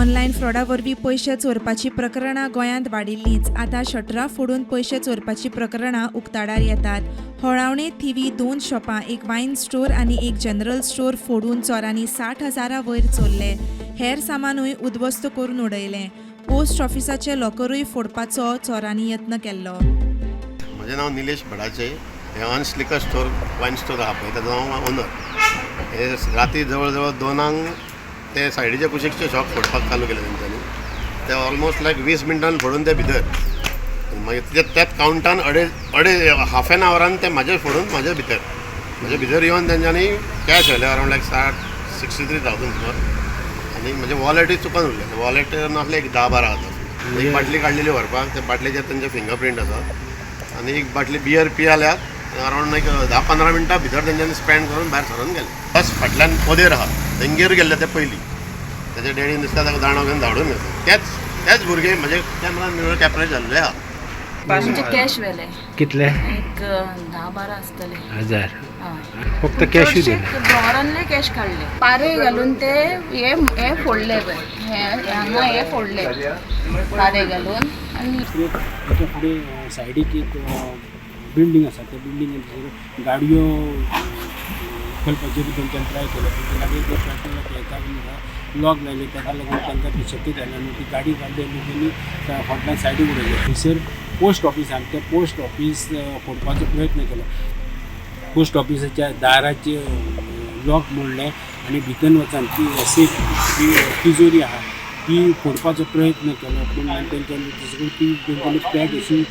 Online फ्रॉडा वरवीं पयशे चोरपाची प्रकरणां गोंयांत वाडिल्लींच. आतां शटरां फोडून पयशे चोरपाची प्रकरणां उक्ताडार येतात. होळावणे थिवी 2 शॉपां, एक वायन स्टोर आनी एक जनरल स्टोर फोडून चोरांनी 60,000 वयर चोरले. हेर सामानूय उद्ध्वस्त करून उडयलें. पोस्ट ऑफिसाचें लॉकरूय फोडपाचो चोरांनी यत्न केल्लो. म्हजें नांव निलेश भडाचे. हे अनसलिकर स्टोर वायन स्टोर आहा पळय ताजो हांव ओनर. हे राती जवळ जवळ 2 ते सायडीचे कुशीकचे शॉप फोडपाक चालू केले तेंच्यांनी. ते ऑलमोस्ट लायक 20 मिनटान फोडून ते भितर मागीर त्याच कावंटान हाफ एन आवरान ते म्हाजे फोडून म्हाजे भितर येवन तेंच्यांनी कॅश व्हेले अरावंड लायक 63,000 आनी म्हजे वॉलेटूय चुकून उरले. वॉलेट नासले एक 10-12 हजार. एक बाटली काडलेली व्हरपाक, त्या बाटलेचेर तेंचे फिंगरप्रिंट आसा. आनी एक बाटली बियर पियाल्यात. अरावंड लायक 10-15 मिनटां भितर तेंच्यांनी स्पेंड करून भायर सरून गेले. बस फाटल्यान पोदेर आहा तेंगेर गेल्ले ते पयलीं. तेजे डॅडीन दिसता ताका दांडो घेवन धांवडून घेतले. तेच भुरगे म्हजे कॅमेरान निवळ कॅप्चर जाल्ले आहा. म्हणजे कॅश व्हेले कितले? एक 10-12 आसतले. 1000 फक्त कॅश दिले. ड्रॉवरांतले कॅश काडले. पारे घालून ते हे फोडले पळय. हांगा हे फोडले पारे घालून. आनी ताच्या फुडें सायडीक एक बिल्डींग आसा. त्या बिल्डिंगेर गाडयो उखलपाचेर तेंच्यान ट्राय केलो. पूण ताका लॉक लायले. ताका लागून तांकां ती शक्य जाली आनी ती गाडी काडली आनी तेणी फाटल्यान सायडीक उडयली. थंयसर पोस्ट ऑफिसान ते पोस्ट ऑफीस फोडपाचो प्रयत्न केलो. पोस्ट ऑफिसाच्या दाराचे लॉक मोडले आनी भितर वचून ती सेफ तिजोरी आहा ती फोडपाचो प्रयत्न केलो. पूण तेंच्यांनी तेंच्यांनी पॅक अशी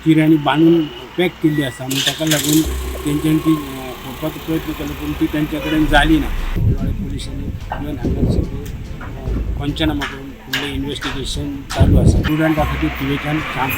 चिऱ्यांनी बांदून पॅक केल्ली आसा. आनी ताका लागून तेंच्यांनी ती फोडपाचो प्रयत्न केलो पूण ती तेंच्या कडेन जाली ना. कोलवाळे पुलिसांनी येवन हांगा सगळें पंचनामा करून फुडलें इन्वेस्टिगेशन चालू आसा. प्रुडंट खातीर थिवेच्यान काम